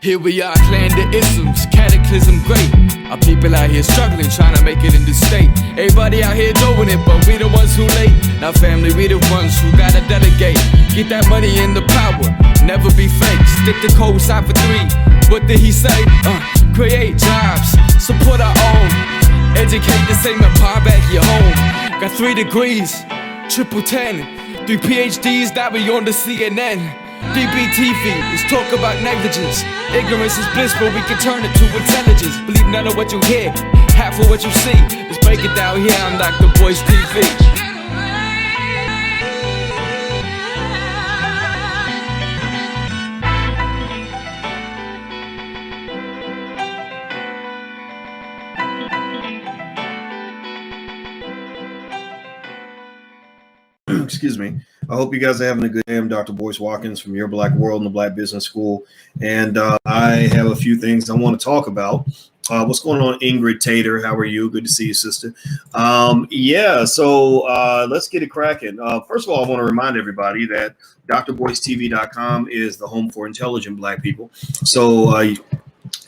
Here we are, clan the isms, cataclysm great. Our people out here struggling, trying to make it in this state. Everybody out here doing it, but we the ones who late. Now family, we the ones who gotta delegate. Get that money and the power, never be fake. Stick to code, sign for 3. What did he say? Create jobs, support our own. Educate the same empire back your home. Got 3 degrees, triple 10. 3 PhDs, now we on the CNN. BBTV, let's talk about negligence. Ignorance is bliss, but we can turn it to intelligence. Believe none of what you hear, half of what you see. Let's break it down here on Dr. Boy's TV. Excuse me. I hope you guys are having a good day. I'm Dr. Boyce Watkins from Your Black World and the Black Business School. And I have a few things I want to talk about. What's going on, Ingrid Tater? How are you? Good to see you, sister. So let's get it cracking. First of all, I want to remind everybody that drboycetv.com is the home for intelligent Black people. So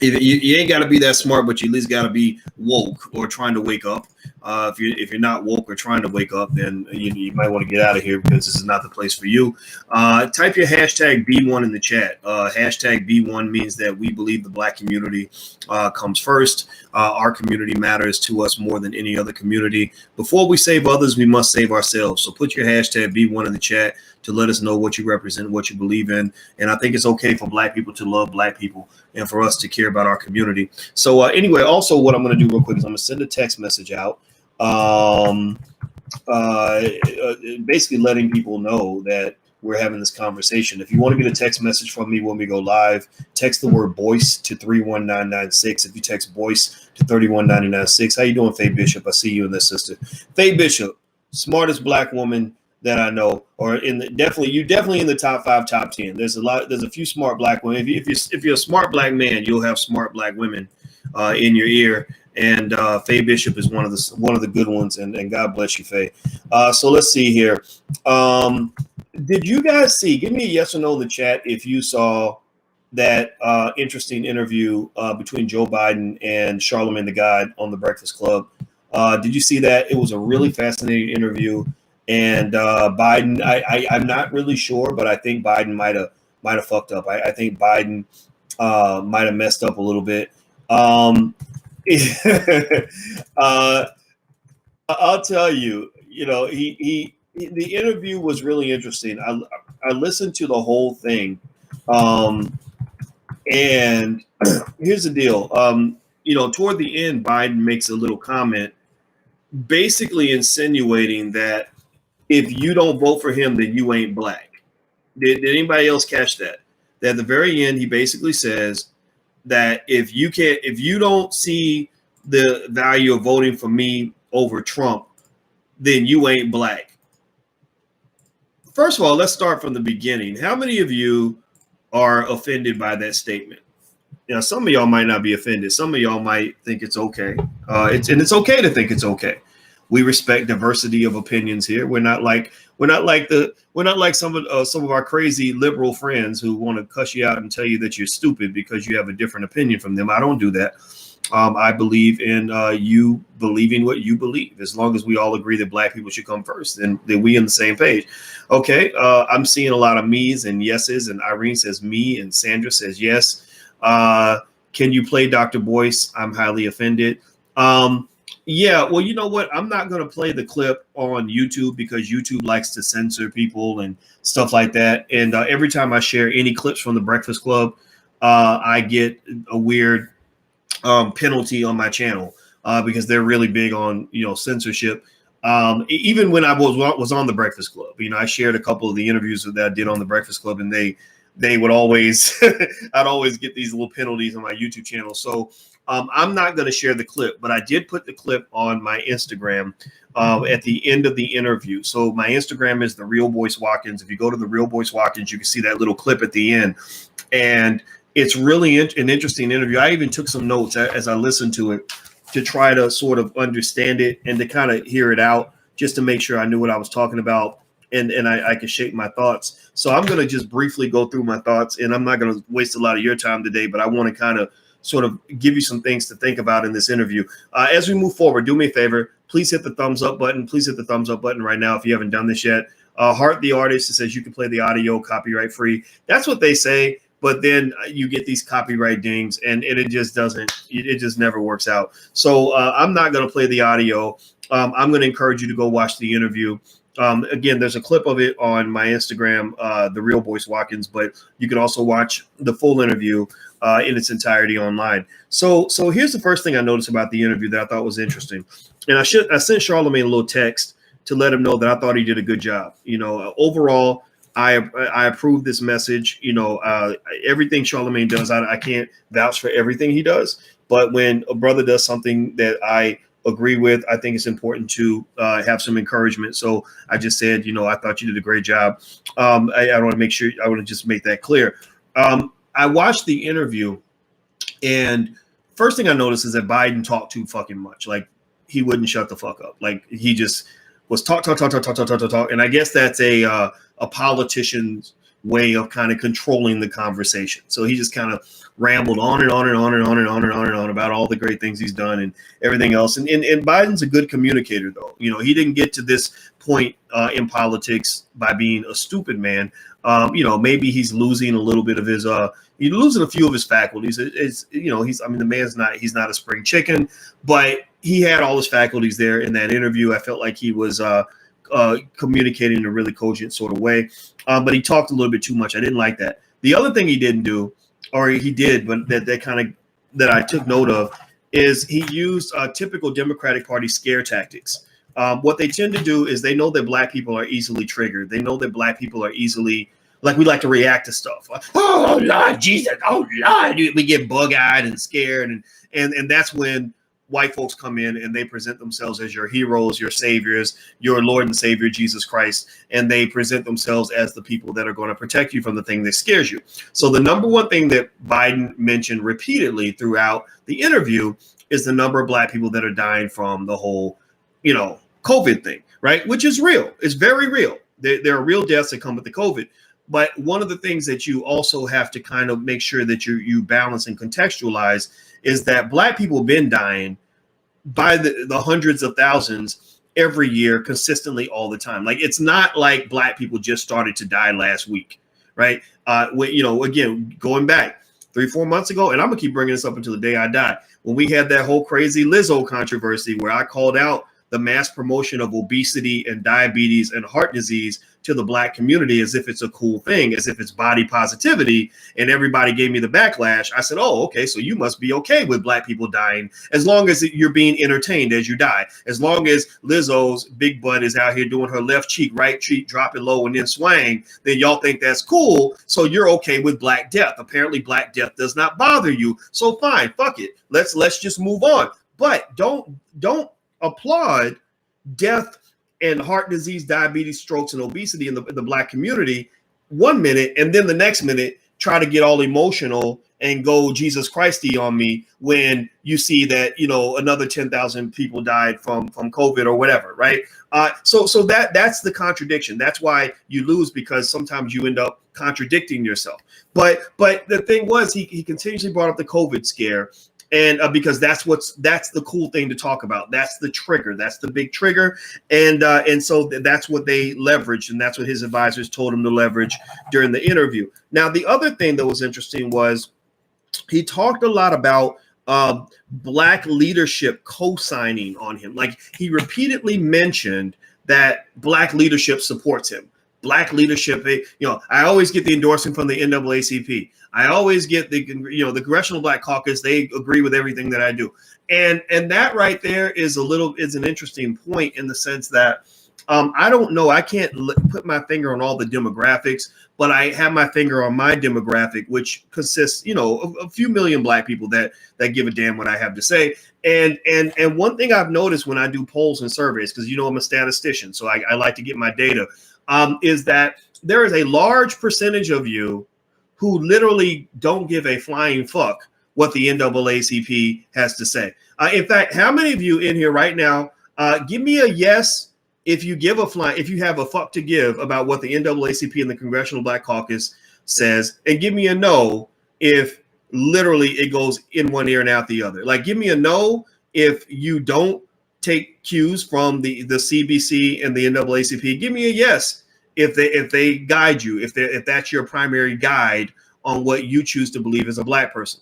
you ain't got to be that smart, but you at least got to be woke or trying to wake up. If you're not woke or trying to wake up, then you might want to get out of here because this is not the place for you. Type your hashtag B1 in the chat. Hashtag B1 means that we believe the Black community comes first. Our community matters to us more than any other community. Before we save others, we must save ourselves. So put your hashtag B1 in the chat to let us know what you represent, what you believe in. And I think it's okay for Black people to love Black people and for us to care about our community. So anyway, also what I'm going to do real quick is I'm going to send a text message out. Basically letting people know that we're having this conversation. If you want to get a text message from me when we go live, text the word Boyce to 31996. If you text Boyce to 31996, how you doing, Faye Bishop? I see you in this, sister. Faye Bishop, smartest Black woman that I know, or definitely in the top 5, top 10. There's a few smart Black women. If you're a smart Black man, you'll have smart Black women in your ear. And Faye Bishop is one of the good ones, and God bless you, Faye. So let's see here. Did you guys see? Give me a yes or no in the chat if you saw that interesting interview between Joe Biden and Charlamagne Tha God on the Breakfast Club. Did you see that? It was a really fascinating interview, and Biden. I'm not really sure, but I think Biden might have fucked up. I think Biden might have messed up a little bit. I'll tell you, the interview was really interesting. I listened to the whole thing. And here's the deal. Toward the end, Biden makes a little comment, basically insinuating that if you don't vote for him, then you ain't Black. Did anybody else catch that? That at the very end, he basically says that if you don't see the value of voting for me over Trump, then you ain't Black. First of all, let's start from the beginning. How many of you are offended by that statement? Some of y'all might not be offended. Some of y'all might think it's okay. It's okay to think it's okay. We respect diversity of opinions here. We're not like some of our crazy liberal friends who want to cuss you out and tell you that you're stupid because you have a different opinion from them. I don't do that. I believe in you believing what you believe. As long as we all agree that Black people should come first, then we on the same page. Okay. I'm seeing a lot of me's and yeses, and Irene says me, and Sandra says yes. Can you play Dr. Boyce? I'm highly offended. Yeah, well, you know what? I'm not going to play the clip on YouTube because YouTube likes to censor people and stuff like that. And every time I share any clips from the Breakfast Club, I get a weird penalty on my channel because they're really big on censorship. Even when I was on the Breakfast Club, I shared a couple of the interviews that I did on the Breakfast Club, and they would always I'd always get these little penalties on my YouTube channel. So I'm not going to share the clip, but I did put the clip on my Instagram at the end of the interview. So my Instagram is The Real Boyce Watkins. If you go to The Real Boyce Watkins, you can see that little clip at the end. And it's really an interesting interview. I even took some notes as I listened to it to try to sort of understand it and to kind of hear it out just to make sure I knew what I was talking about. and I can shape my thoughts. So I'm going to just briefly go through my thoughts, and I'm not going to waste a lot of your time today, but I want to kind of sort of give you some things to think about in this interview. As we move forward, do me a favor, please hit the thumbs up button. Please hit the thumbs up button right now if you haven't done this yet. Heart the Artist, it says you can play the audio copyright free. That's what they say, but then you get these copyright dings, and it just doesn't, it just never works out. So I'm not going to play the audio. I'm going to encourage you to go watch the interview. Again, there's a clip of it on my Instagram, The Real Boyce Watkins, but you can also watch the full interview in its entirety online. So here's the first thing I noticed about the interview that I thought was interesting. And I sent Charlamagne a little text to let him know that I thought he did a good job. You know, overall, I approve this message. You know, everything Charlamagne does, I can't vouch for everything he does. But when a brother does something that I agree with, I think it's important to have some encouragement. So I just said, you know, I thought you did a great job. I want to make sure, I want to just make that clear. I watched the interview, and first thing I noticed is that Biden talked too fucking much. Like, he wouldn't shut the fuck up. Like, he just was talk. And I guess that's a politician's way of kind of controlling the conversation. So he just kind of rambled on and on and on and on and on and on and on about all the great things he's done and everything else. And Biden's a good communicator, though. You know, he didn't get to this point in politics by being a stupid man. You know, maybe he's losing a little bit of his he's losing a few of his faculties. It's you know, he's, I mean, the man's not, he's not a spring chicken, but he had all his faculties there in that interview. I felt like he was communicating in a really cogent sort of way, but he talked a little bit too much. I didn't like that. The other thing he didn't do, or he did, but that I took note of, is he used typical Democratic Party scare tactics. What they tend to do is they know that Black people are easily triggered. They know that Black people are easily, like, we like to react to stuff. Like, oh Lord Jesus, oh Lord, we get bug-eyed and scared, and that's when white folks come in and they present themselves as your heroes, your saviors, your Lord and Savior Jesus Christ, and they present themselves as the people that are going to protect you from the thing that scares you. So the number one thing that Biden mentioned repeatedly throughout the interview is the number of Black people that are dying from the whole, you know, COVID thing, right? Which is real. It's very real. There are real deaths that come with the COVID. But one of the things that you also have to kind of make sure that you balance and contextualize is that Black people have been dying by the hundreds of thousands every year, consistently, all the time. Like, it's not like Black people just started to die last week, right? You know, again, going back 3-4 months ago, and I'm gonna keep bringing this up until the day I die, when we had that whole crazy Lizzo controversy where I called out the mass promotion of obesity and diabetes and heart disease to the Black community as if it's a cool thing, as if it's body positivity, and everybody gave me the backlash. I said, oh, okay, so you must be okay with Black people dying as long as you're being entertained as you die. As long as Lizzo's big butt is out here doing her left cheek, right cheek, drop it low and then swang, then y'all think that's cool, so you're okay with Black death. Apparently Black death does not bother you, so fine, fuck it. Let's just move on. But don't applaud death and heart disease, diabetes, strokes, and obesity in the Black community 1 minute, and then the next minute try to get all emotional and go Jesus Christy on me when you see that, you know, another 10,000 people died from COVID or whatever, right? So that's the contradiction. That's why you lose, because sometimes you end up contradicting yourself. But the thing was, he continuously brought up the COVID scare. And because that's the cool thing to talk about. That's the trigger. That's the big trigger. And so that's what they leveraged. And that's what his advisors told him to leverage during the interview. Now, the other thing that was interesting was he talked a lot about Black leadership co-signing on him. Like, he repeatedly mentioned that Black leadership supports him. Black leadership, you know, I always get the endorsement from the NAACP. I always get the Congressional Black Caucus. They agree with everything that I do. And that right there is an interesting point, in the sense that I don't know. I can't put my finger on all the demographics, but I have my finger on my demographic, which consists, you know, of a few million Black people that give a damn what I have to say. And one thing I've noticed when I do polls and surveys, because, you know, I'm a statistician, so I like to get my data, is that there is a large percentage of you who literally don't give a flying fuck what the NAACP has to say. In fact, how many of you in here right now, give me a yes if you have a fuck to give about what the NAACP and the Congressional Black Caucus says, and give me a no if literally it goes in one ear and out the other. Like, give me a no if you don't take cues from the CBC and the NAACP. Give me a yes if they guide you, if that's your primary guide on what you choose to believe as a black person.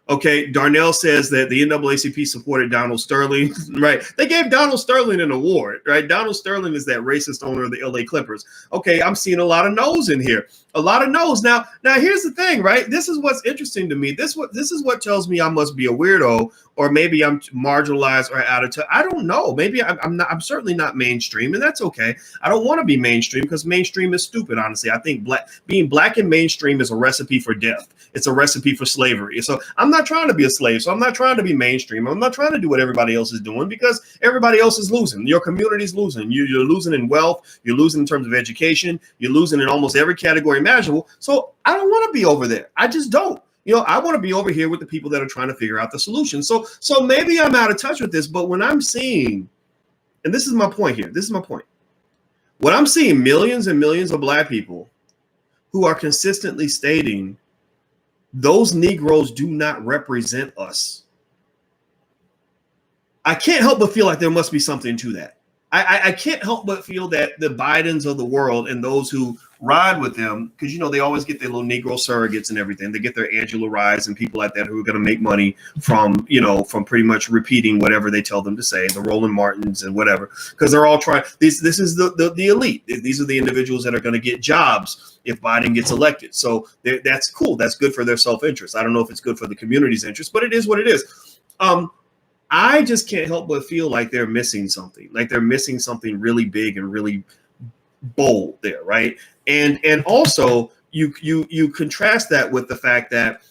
Okay, Darnell says that the NAACP supported Donald Sterling, right? They gave Donald Sterling an award, right? Donald Sterling is that racist owner of the LA Clippers. Okay, I'm seeing a lot of no's in here. A lot of no's. Now here's the thing, right? This is what's interesting to me. This is what tells me I must be a weirdo, or maybe I'm marginalized or out of touch. I don't know. Maybe I'm not. I'm certainly not mainstream, and that's okay. I don't want to be mainstream because mainstream is stupid. Honestly, I think being black and mainstream is a recipe for death. It's a recipe for slavery. So I'm not trying to be a slave. So I'm not trying to be mainstream. I'm not trying to do what everybody else is doing because everybody else is losing. Your community's losing. You're losing in wealth. You're losing in terms of education. You're losing in almost every category imaginable. So I don't want to be over there. I just don't. I want to be over here with the people that are trying to figure out the solution. So maybe I'm out of touch with this, but when I'm seeing, and this is my point here, when I'm seeing millions and millions of black people who are consistently stating those Negroes do not represent us, I can't help but feel like there must be something to that. I can't help but feel that the Bidens of the world and those who ride with them, because they always get their little Negro surrogates and everything. They get their Angela Ryes and people like that who are going to make money from pretty much repeating whatever they tell them to say, the Roland Martins and whatever, because they're all trying. This is the elite. These are the individuals that are going to get jobs if Biden gets elected. So that's cool. That's good for their self-interest. I don't know if it's good for the community's interest, but it is what it is. I just can't help but feel like they're missing something, really big and really bold there, right? And also you contrast that with the fact that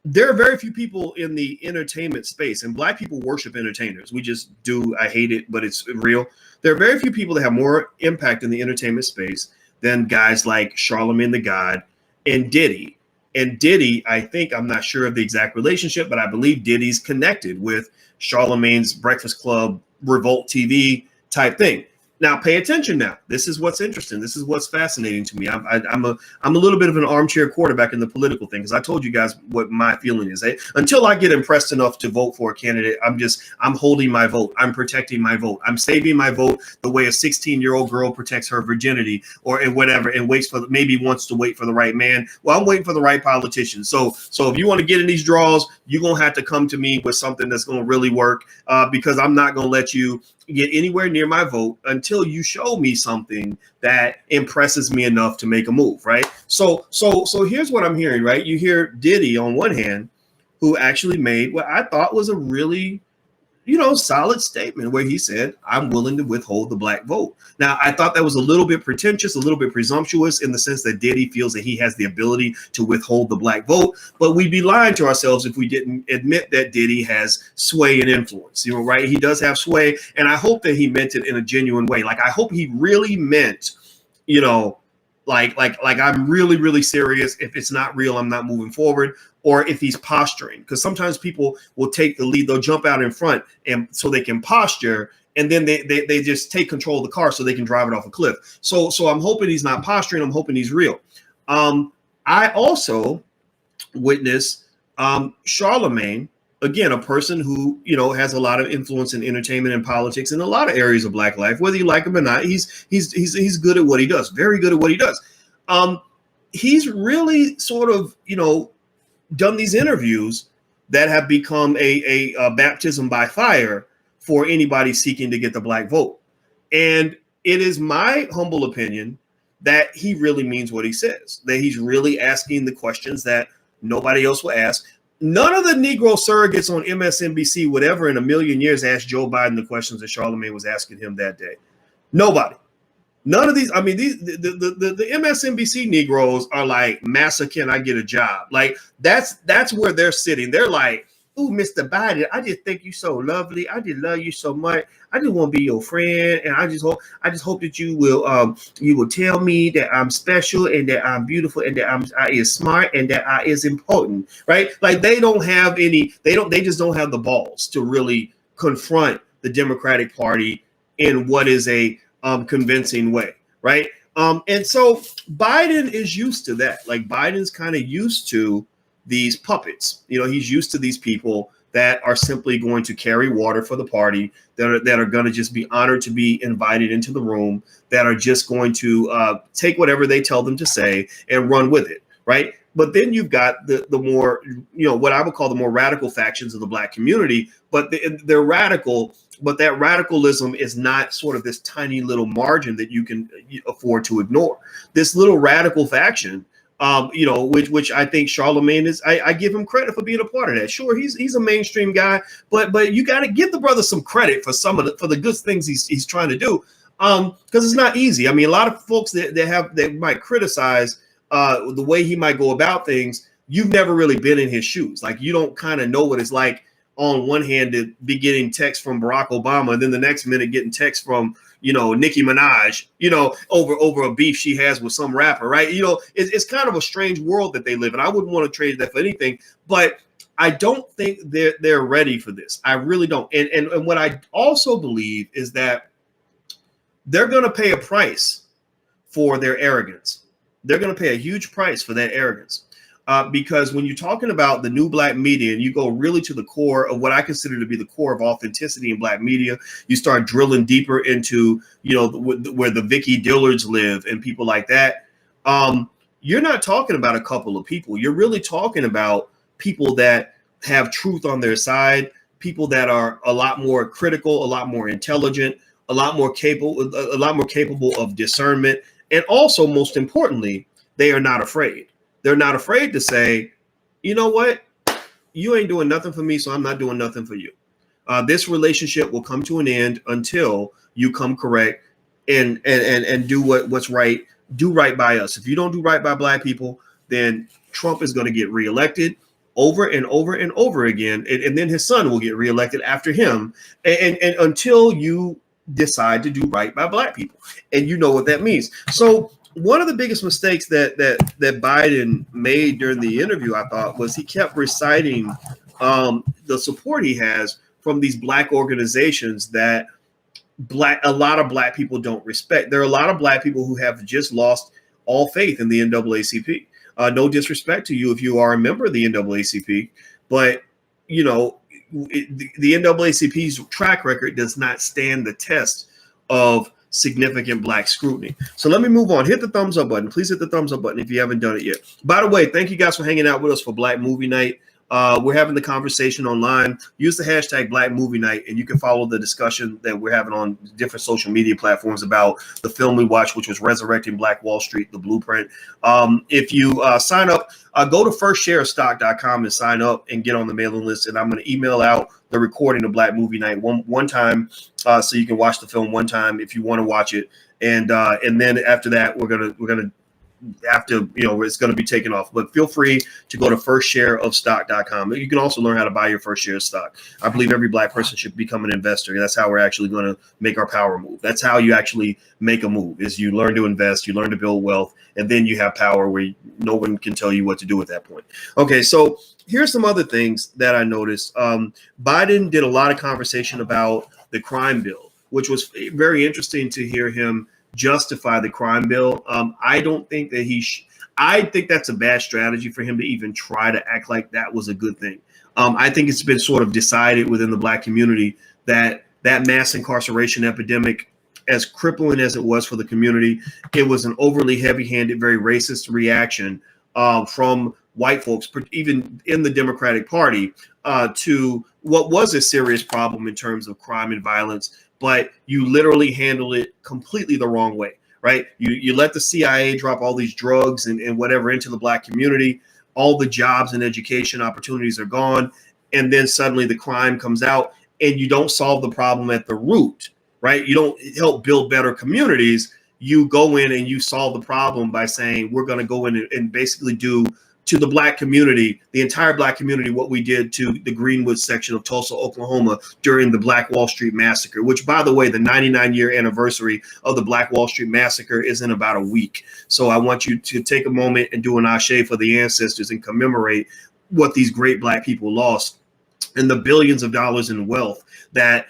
there are very few people in the entertainment space, and black people worship entertainers. We just do. I hate it, but it's real. There are very few people that have more impact in the entertainment space than guys like Charlamagne Tha God and Diddy. And Diddy, I think, I'm not sure of the exact relationship, but I believe Diddy's connected with Charlemagne's Breakfast Club, Revolt TV type thing. Now, pay attention now. This is what's interesting. This is what's fascinating to me. I'm a little bit of an armchair quarterback in the political thing, because I told you guys what my feeling is. Until I get impressed enough to vote for a candidate, I'm holding my vote. I'm protecting my vote. I'm saving my vote the way a 16-year-old girl protects her virginity and whatever, and wants to wait for the right man. Well, I'm waiting for the right politician. So if you want to get in these draws, you're going to have to come to me with something that's going to really work, because I'm not going to let you get anywhere near my vote until you show me something that impresses me enough to make a move, right? So here's what I'm hearing, right? You hear Diddy on one hand, who actually made what I thought was a really, solid statement where he said, I'm willing to withhold the black vote. Now, I thought that was a little bit pretentious, a little bit presumptuous, in the sense that Diddy feels that he has the ability to withhold the black vote, but we'd be lying to ourselves if we didn't admit that Diddy has sway and influence, right? He does have sway, and I hope that he meant it in a genuine way. Like, I hope he really meant, like I'm really, really serious. If it's not real, I'm not moving forward. Or if he's posturing, because sometimes people will take the lead, they'll jump out in front and so they can posture, and then they just take control of the car so they can drive it off a cliff. So I'm hoping he's not posturing. I'm hoping he's real. I also witnessed Charlemagne, again, a person who has a lot of influence in entertainment and politics in a lot of areas of black life. Whether you like him or not, he's good at what he does. Very good at what he does. He's really sort of done these interviews that have become a baptism by fire for anybody seeking to get the black vote. And it is my humble opinion that he really means what he says, that he's really asking the questions that nobody else will ask. None of the Negro surrogates on MSNBC would ever in a million years ask Joe Biden the questions that Charlemagne was asking him that day. Nobody. None of these. I mean, the MSNBC Negroes are like, "Massa, can I get a job?" Like that's where they're sitting. They're like, "Ooh, Mr. Biden, I just think you're so lovely. I just love you so much. I just want to be your friend, and I just hope that you will tell me that I'm special and that I'm beautiful and that I is smart and that I is important." Right? Like they just don't have the balls to really confront the Democratic Party in what is a convincing way, right? And so Biden is used to that. Like Biden's kind of used to these puppets. He's used to these people that are simply going to carry water for the party, that are going to just be honored to be invited into the room, that are just going to take whatever they tell them to say and run with it, right? But then you've got the more, what I would call the more radical factions of the Black community, but they're radical, but that radicalism is not sort of this tiny little margin that you can afford to ignore. This little radical faction, which I think Charlemagne is, I give him credit for being a part of that. Sure, he's a mainstream guy, but you got to give the brother some credit for for the good things he's trying to do, because it's not easy. I mean, a lot of folks that might criticize the way he might go about things. You've never really been in his shoes. Like, you don't kind of know what it's like on one hand to be getting text from Barack Obama, and then the next minute getting text from Nicki Minaj, over a beef she has with some rapper, right? It's kind of a strange world that they live in. I wouldn't want to trade that for anything, but I don't think they're ready for this. I really don't. And what I also believe is that they're going to pay a price for their arrogance. They're going to pay a huge price for that arrogance. Because when you're talking about the new Black media and you go really to the core of what I consider to be the core of authenticity in Black media, you start drilling deeper into, where the Vicky Dillards live and people like that. You're not talking about a couple of people. You're really talking about people that have truth on their side, people that are a lot more critical, a lot more intelligent, a lot more capable of discernment. And also, most importantly, they are not afraid. They're not afraid to say, you know what? You ain't doing nothing for me, so I'm not doing nothing for you. This relationship will come to an end until you come correct and do what's right. Do right by us. If you don't do right by Black people, then Trump is going to get reelected over and over and over again. And then his son will get reelected after him. And until you decide to do right by Black people. And you know what that means. So one of the biggest mistakes that Biden made during the interview, I thought, was he kept reciting the support he has from these Black organizations that a lot of Black people don't respect. There are a lot of Black people who have just lost all faith in the NAACP. No disrespect to you if you are a member of the NAACP, but the NAACP's track record does not stand the test of significant Black scrutiny. So let me move on. Hit the thumbs up button. Please hit the thumbs up button if you haven't done it yet. By the way, thank you guys for hanging out with us for Black Movie Night. We're having the conversation online. Use the hashtag Black Movie Night, and you can follow the discussion that we're having on different social media platforms about the film we watched, which was Resurrecting Black Wall Street, The Blueprint. If you sign up, go to firstshareofstock.com and sign up and get on the mailing list. And I'm going to email out the recording of Black Movie Night one time, so you can watch the film one time if you want to watch it. And then after that, we're gonna after it's going to be taken off. But feel free to go to firstshareofstock.com. You can also learn how to buy your first share of stock. I believe every Black person should become an investor. That's how we're actually going to make our power move. That's how you actually make a move, is you learn to invest, you learn to build wealth, and then you have power where no one can tell you what to do at that point. Okay, so here's some other things that I noticed. Biden did a lot of conversation about the crime bill, which was very interesting to hear him justify the crime bill. I don't think that I think that's a bad strategy for him to even try to act like that was a good thing. I think it's been sort of decided within the Black community that mass incarceration epidemic, as crippling as it was for the community, it was an overly heavy-handed, very racist reaction from white folks, even in the Democratic Party, to what was a serious problem in terms of crime and violence. But you literally handle it completely the wrong way, right? You let the CIA drop all these drugs and whatever into the Black community. All the jobs and education opportunities are gone. And then suddenly the crime comes out and you don't solve the problem at the root, right? You don't help build better communities. You go in and you solve the problem by saying, we're going to go in and basically do to the Black community, the entire Black community, what we did to the Greenwood section of Tulsa, Oklahoma during the Black Wall Street Massacre, which, by the way, the 99-year anniversary of the Black Wall Street Massacre is in about a week. So I want you to take a moment and do an ashe for the ancestors and commemorate what these great Black people lost and the billions of dollars in wealth that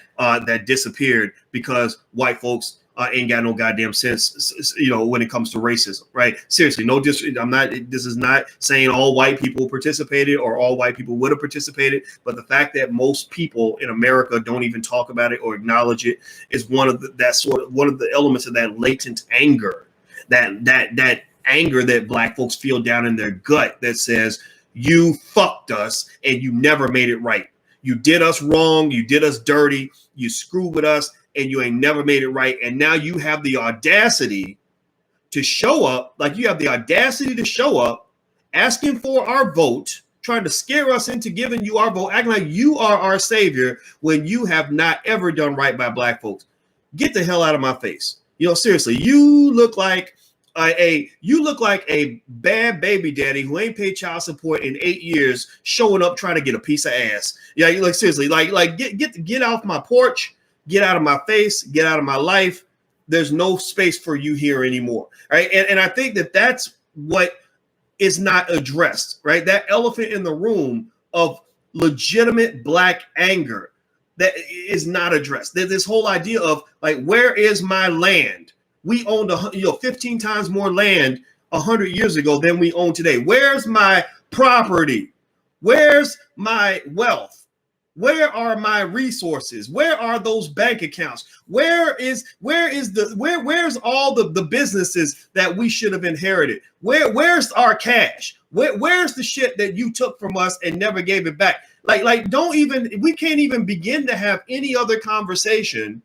disappeared because white folks ain't got no goddamn sense, when it comes to racism, right? Seriously, no this is not saying all white people participated or all white people would have participated, but the fact that most people in America don't even talk about it or acknowledge it is one of the elements of that latent anger, that anger that black folks feel down in their gut that says, you fucked us and you never made it right. You did us wrong. You did us dirty. You screwed with us and you ain't never made it right. And now you have the audacity to show up, asking for our vote, trying to scare us into giving you our vote, acting like you are our savior when you have not ever done right by black folks. Get the hell out of my face. Seriously, you look like a bad baby daddy who ain't paid child support in 8 years, showing up trying to get a piece of ass. Yeah, you like seriously, get off my porch, get out of my face, get out of my life. There's no space for you here anymore, right? And I think that's what is not addressed, right? That elephant in the room of legitimate black anger that is not addressed. This whole idea of where is my land? We owned 15 times more land 100 years ago than we own today. Where's my property? Where's my wealth? Where are my resources? Where are those bank accounts? Where's all the businesses that we should have inherited? Where's our cash? Where's the shit that you took from us and never gave it back? We can't even begin to have any other conversation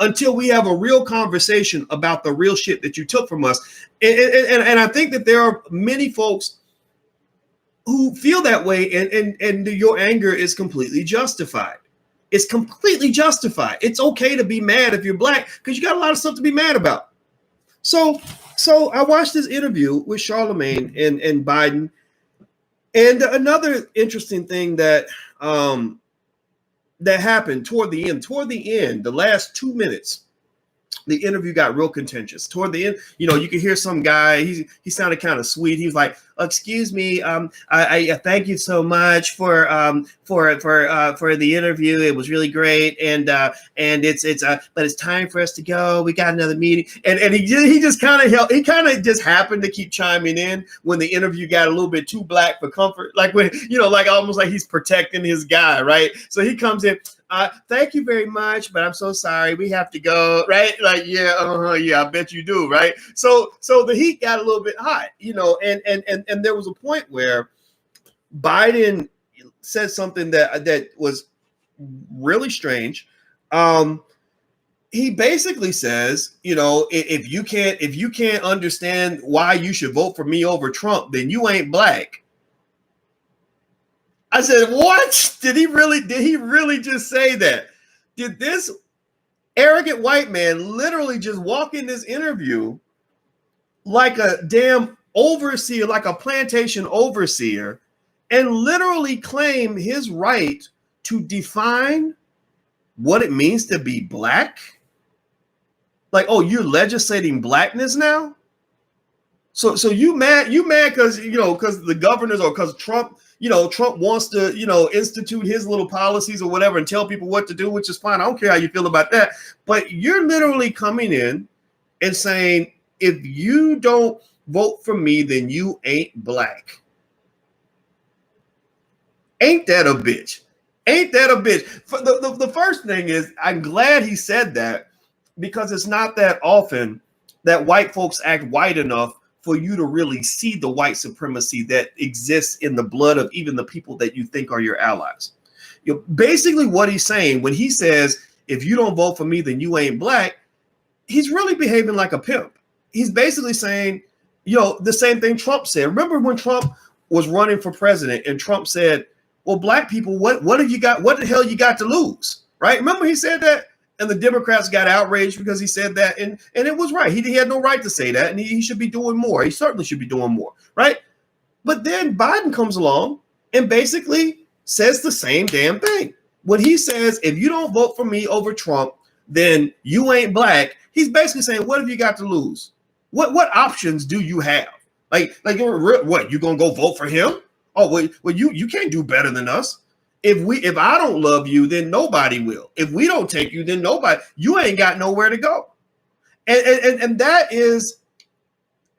until we have a real conversation about the real shit that you took from us. And I think that there are many folks who feel that way, and your anger is completely justified. It's completely justified. It's okay to be mad if you're black because you got a lot of stuff to be mad about. So I watched this interview with Charlemagne and Biden. And another interesting thing that happened toward the end, the last 2 minutes, the interview got real contentious. Toward the end, you could hear some guy, he sounded kind of sweet. He was like, excuse me, I thank you so much for the interview. It was really great. And it's but it's time for us to go. We got another meeting. And he just kind of just happened to keep chiming in when the interview got a little bit too black for comfort. Almost like he's protecting his guy, right? So he comes in, thank you very much, but I'm so sorry. We have to go, right? Yeah, I bet you do, right? So the heat got a little bit hot, and there was a point where Biden said something that was really strange. He basically says, if you can't understand why you should vote for me over Trump, then you ain't black. I said, what? Did he really just say that? Did this arrogant white man literally just walk in this interview like a damn overseer, like a plantation overseer, and literally claim his right to define what it means to be black? You're legislating blackness now? So you mad because the governors or because Trump wants to, institute his little policies or whatever and tell people what to do, which is fine. I don't care how you feel about that. But you're literally coming in and saying, if you don't vote for me, then you ain't black. Ain't that a bitch? Ain't that a bitch? The first thing is, I'm glad he said that, because it's not that often that white folks act white enough for you to really see the white supremacy that exists in the blood of even the people that you think are your allies. Basically what he's saying when he says, if you don't vote for me, then you ain't black, he's really behaving like a pimp. He's basically saying, the same thing Trump said. Remember when Trump was running for president and Trump said, well, black people, what have you got? What the hell you got to lose? Right? Remember he said that? And the Democrats got outraged because he said that. And it was right. He had no right to say that. And he should be doing more. He certainly should be doing more. Right? But then Biden comes along and basically says the same damn thing. When he says, if you don't vote for me over Trump, then you ain't black. He's basically saying, what have you got to lose? What options do you have? What, you going to go vote for him? Oh, well, you can't do better than us. If I don't love you, then nobody will. If we don't take you, then nobody. You ain't got nowhere to go. And that is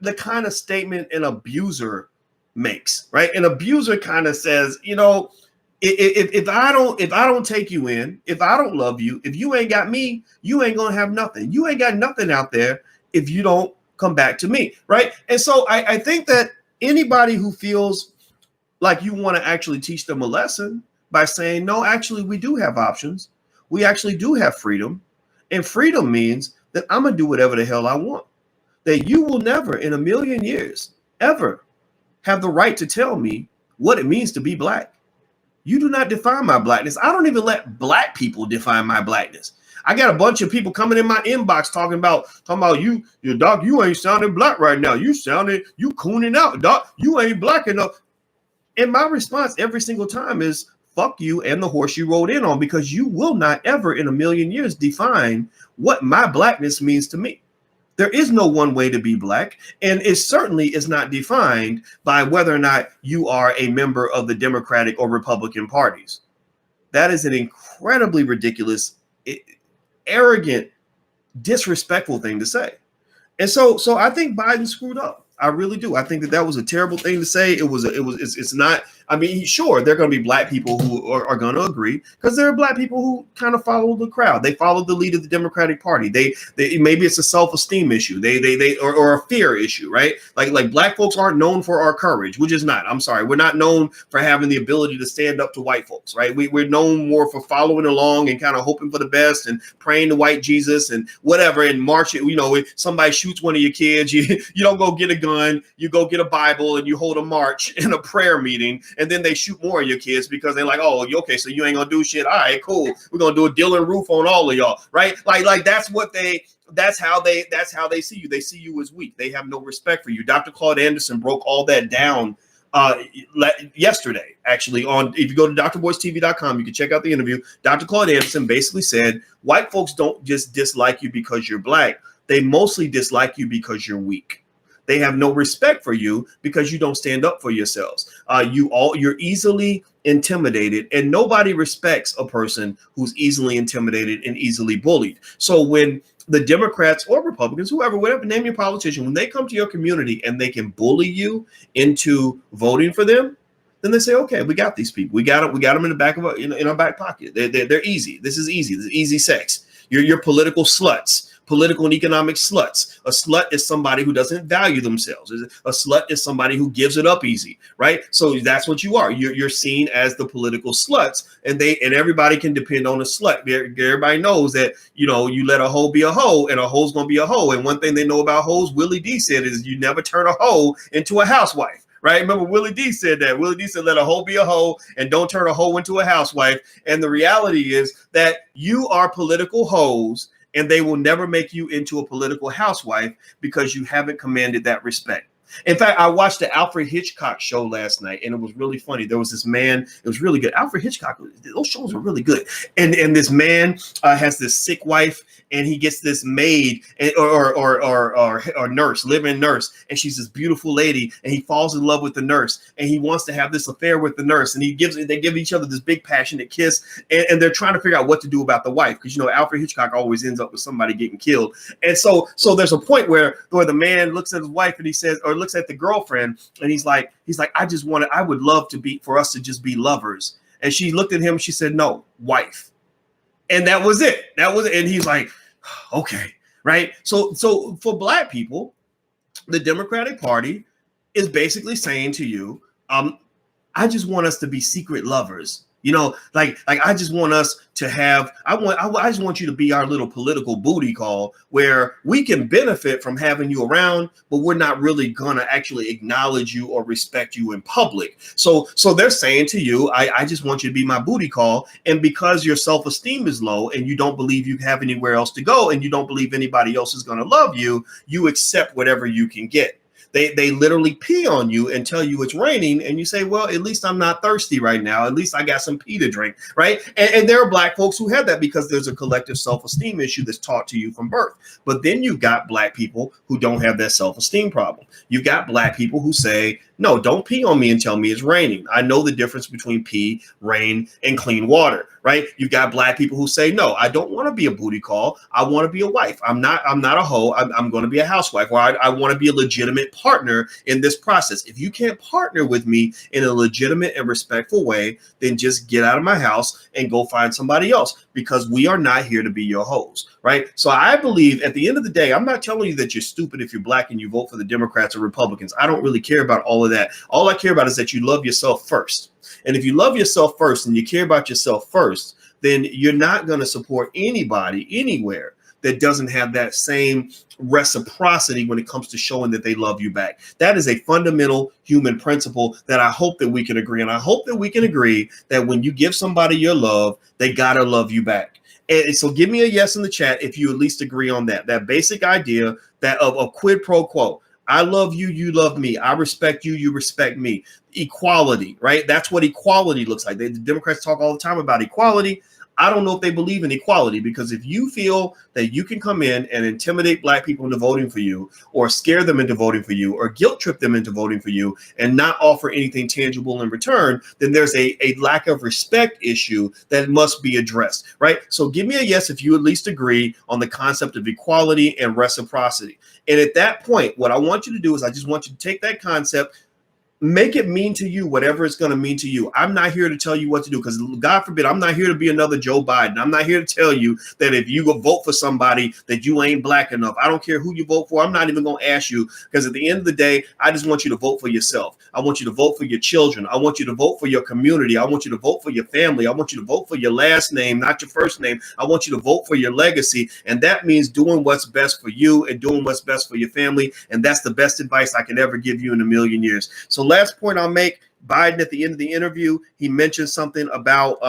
the kind of statement an abuser makes, right? An abuser kind of says, you know, if I don't take you in, if I don't love you, if you ain't got me, you ain't gonna have nothing. You ain't got nothing out there if you don't come back to me, right? And so I think that anybody who feels like you want to actually teach them a lesson by saying, no, actually, we do have options. We actually do have freedom. And freedom means that I'm going to do whatever the hell I want. That you will never in a million years ever have the right to tell me what it means to be black. You do not define my blackness. I don't even let black people define my blackness. I got a bunch of people coming in my inbox talking about you, your doc, you ain't sounding black right now. You cooning out, doc. You ain't black enough. And my response every single time is, fuck you and the horse you rode in on, because you will not ever in a million years define what my blackness means to me. There is no one way to be black, and it certainly is not defined by whether or not you are a member of the Democratic or Republican parties. That is an incredibly ridiculous, arrogant, disrespectful thing to say. And so I think Biden screwed up. I really do. I think that was a terrible thing to say. It's not. I mean, sure, there are going to be black people who are going to agree, because there are black people who kind of follow the crowd. They follow the lead of the Democratic Party. They maybe it's a self-esteem issue. Or a fear issue, right? Like black folks aren't known for our courage. We're just not. I'm sorry. We're not known for having the ability to stand up to white folks, right? We're known more for following along and kind of hoping for the best and praying to white Jesus and whatever, and marching. You know, if somebody shoots one of your kids, you don't go get a gun. You go get a Bible and you hold a march in a prayer meeting. And then they shoot more of your kids because they're like, oh, okay, so you ain't gonna do shit. All right, cool. We're gonna do a Dylan roof on all of y'all, right? Like that's how they see you. They see you as weak. They have no respect for you. Dr. Claude Anderson broke all that down yesterday, actually. If you go to drboystv.com, you can check out the interview. Dr. Claude Anderson basically said, white folks don't just dislike you because you're black. They mostly dislike you because you're weak. They have no respect for you because you don't stand up for yourselves. You're easily intimidated, and nobody respects a person who's easily intimidated and easily bullied. So when the Democrats or Republicans, whoever, whatever, name your politician, when they come to your community and they can bully you into voting for them, then they say, okay, we got these people. We got them in the back of in our back pocket. They're easy. This is easy. This is easy sex. You're political sluts. Political and economic sluts. A slut is somebody who doesn't value themselves. A slut is somebody who gives it up easy, right? So that's what you are. You're seen as the political sluts, and everybody can depend on a slut. Everybody knows that, you let a hoe be a hoe, and a hoe's gonna be a hoe. And one thing they know about hoes, Willie D said, is you never turn a hoe into a housewife. Right? Remember, Willie D said that. Willie D said, let a hoe be a hoe and don't turn a hoe into a housewife. And the reality is that you are political hoes, and they will never make you into a political housewife because you haven't commanded that respect. In fact, I watched the Alfred Hitchcock show last night, and it was really funny. There was this man, it was really good. Alfred Hitchcock, those shows are really good. And this man has this sick wife, and he gets this maid or nurse, live-in nurse, and she's this beautiful lady, and he falls in love with the nurse, and he wants to have this affair with the nurse, and they give each other this big passionate kiss, and they're trying to figure out what to do about the wife, because Alfred Hitchcock always ends up with somebody getting killed. And so there's a point where the man looks at his wife and he says, or looks at the girlfriend, and he's like, I would love for us to just be lovers. And she looked at him, she said, no, wife. And that was it. And he's like, okay, right? So for black people, the Democratic Party is basically saying to you, I just want us to be secret lovers. Like I just want us to have, I just want you to be our little political booty call where we can benefit from having you around, but we're not really gonna actually acknowledge you or respect you in public. So they're saying to you, I just want you to be my booty call. And because your self-esteem is low and you don't believe you have anywhere else to go, and you don't believe anybody else is gonna love you, you accept whatever you can get. They literally pee on you and tell you it's raining, and you say, well, at least I'm not thirsty right now. At least I got some pee to drink, right? And there are black folks who have that because there's a collective self-esteem issue that's taught to you from birth. But then you got black people who don't have that self-esteem problem. You got black people who say, No, don't pee on me and tell me it's raining. I know the difference between pee, rain, and clean water, right? You got black people who say, no, I don't want to be a booty call. I want to be a wife. I'm not a hoe. I'm going to be a housewife, or I want to be a legitimate partner in this process. If you can't partner with me in a legitimate and respectful way, then just get out of my house and go find somebody else, because we are not here to be your hoes, right? So I believe at the end of the day, I'm not telling you that you're stupid if you're black and you vote for the Democrats or Republicans. I don't really care about all of that. All I care about is that you love yourself first. And if you love yourself first and you care about yourself first, then you're not going to support anybody anywhere that doesn't have that same reciprocity when it comes to showing that they love you back. That is a fundamental human principle that I hope that we can agree on. I hope that we can agree that when you give somebody your love, they gotta love you back. And so give me a yes in the chat if you at least agree on that basic idea that of quid pro quo. I love you, you love me. I respect you, you respect me. Equality, right? That's what equality looks like. The Democrats talk all the time about equality. I don't know if they believe in equality, because if you feel that you can come in and intimidate black people into voting for you, or scare them into voting for you, or guilt trip them into voting for you, and not offer anything tangible in return, then there's a lack of respect issue that must be addressed, right? So give me a yes if you at least agree on the concept of equality and reciprocity. And at that point, what I want you to do is I just want you to take that concept, make it mean to you whatever it's going to mean to you. I'm not here to tell you what to do, because God forbid, I'm not here to be another Joe Biden. I'm not here to tell you that if you go vote for somebody that you ain't black enough. I don't care who you vote for. I'm not even going to ask you, because at the end of the day, I just want you to vote for yourself. I want you to vote for your children. I want you to vote for your community. I want you to vote for your family. I want you to vote for your last name, not your first name. I want you to vote for your legacy. And that means doing what's best for you and doing what's best for your family. And that's the best advice I could ever give you in a million years. So last point I'll make, Biden at the end of the interview, he mentioned something about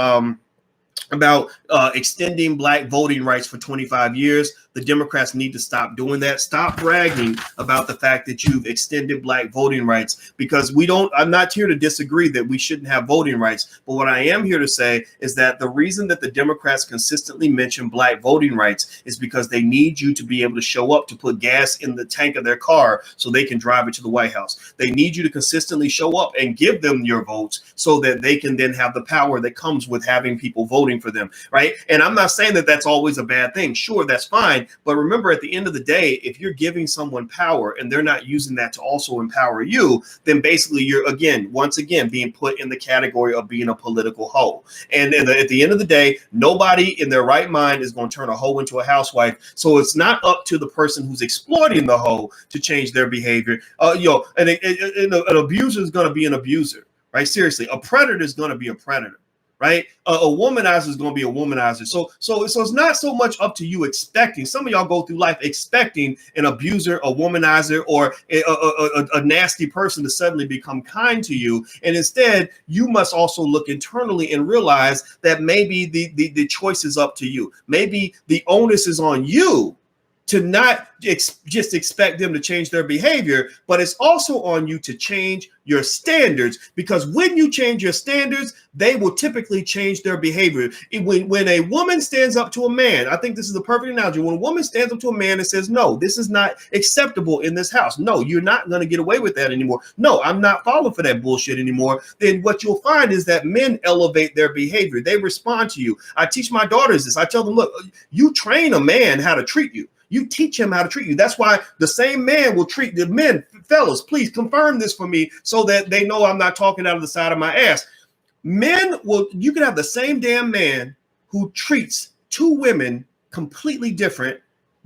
extending black voting rights for 25 years. The Democrats need to stop doing that. Stop bragging about the fact that you've extended black voting rights, because I'm not here to disagree that we shouldn't have voting rights. But what I am here to say is that the reason that the Democrats consistently mention black voting rights is because they need you to be able to show up to put gas in the tank of their car so they can drive it to the White House. They need you to consistently show up and give them your votes so that they can then have the power that comes with having people voting for them, right? And I'm not saying that that's always a bad thing. Sure, that's fine. But remember, at the end of the day, if you're giving someone power and they're not using that to also empower you, then basically you're, once again, being put in the category of being a political hoe. And at the end of the day, nobody in their right mind is going to turn a hoe into a housewife. So it's not up to the person who's exploiting the hoe to change their behavior. An abuser is going to be an abuser, right? Seriously, a predator is going to be a predator. Right? A womanizer is going to be a womanizer. So it's not so much up to you expecting. Some of y'all go through life expecting an abuser, a womanizer, or a nasty person to suddenly become kind to you. And instead, you must also look internally and realize that maybe the choice is up to you. Maybe the onus is on you to not just expect them to change their behavior, but it's also on you to change your standards, because when you change your standards, they will typically change their behavior. When a woman stands up to a man, I think this is the perfect analogy. When a woman stands up to a man and says, no, this is not acceptable in this house. No, you're not going to get away with that anymore. No, I'm not falling for that bullshit anymore. Then what you'll find is that men elevate their behavior. They respond to you. I teach my daughters this. I tell them, look, you train a man how to treat you. You teach him how to treat you. That's why the same man will treat the men. Fellas, please confirm this for me so that they know I'm not talking out of the side of my ass. You can have the same damn man who treats two women completely different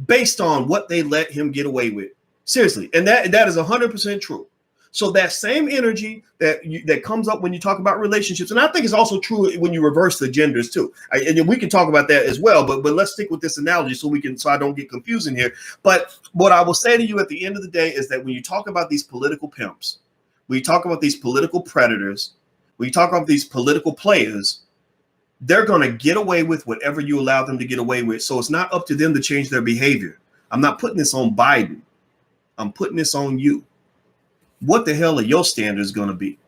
based on what they let him get away with. Seriously. And that is 100% true. So that same energy that comes up when you talk about relationships, and I think it's also true when you reverse the genders too. And we can talk about that as well, but let's stick with this analogy so I don't get confusing here. But what I will say to you at the end of the day is that when you talk about these political pimps, when you talk about these political predators, when you talk about these political players, they're going to get away with whatever you allow them to get away with. So it's not up to them to change their behavior. I'm not putting this on Biden. I'm putting this on you. What the hell are your standards going to be?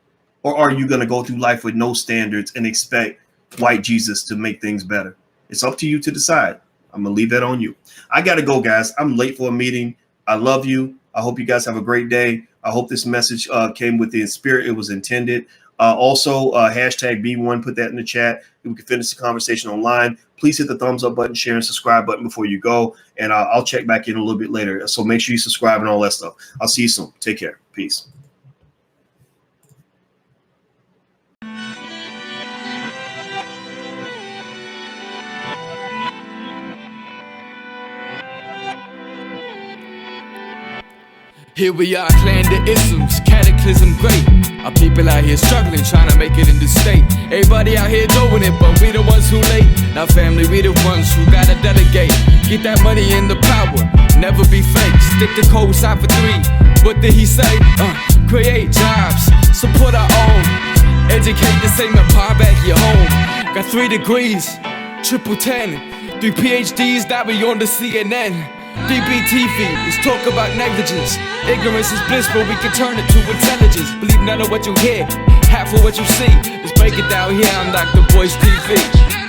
Or are you going to go through life with no standards and expect white Jesus to make things better? It's up to you to decide. I'm going to leave that on you. I got to go, guys. I'm late for a meeting. I love you. I hope you guys have a great day. I hope this message came with the spirit it was intended. Also, hashtag B1, put that in the chat. We can finish the conversation online. Please hit the thumbs up button, share, and subscribe button before you go. And I'll check back in a little bit later. So make sure you subscribe and all that stuff. I'll see you soon. Take care. Peace. Here we are, clan the isms, cataclysm great. Our people out here struggling, trying to make it in the state. Everybody out here doing it, but we the ones who late. Now family, we the ones who gotta delegate. Get that money and the power, never be fake. Stick to code, sign for 3. What did he say? Create jobs, support our own. Educate the same empire back your home. Got 3 degrees, triple 10. 3 PhDs, now we on the CNN. BBTV, let's talk about negligence. Ignorance is bliss, but we can turn it to intelligence. Believe none of what you hear, half of what you see. Let's break it down here on Dr. Boy's TV.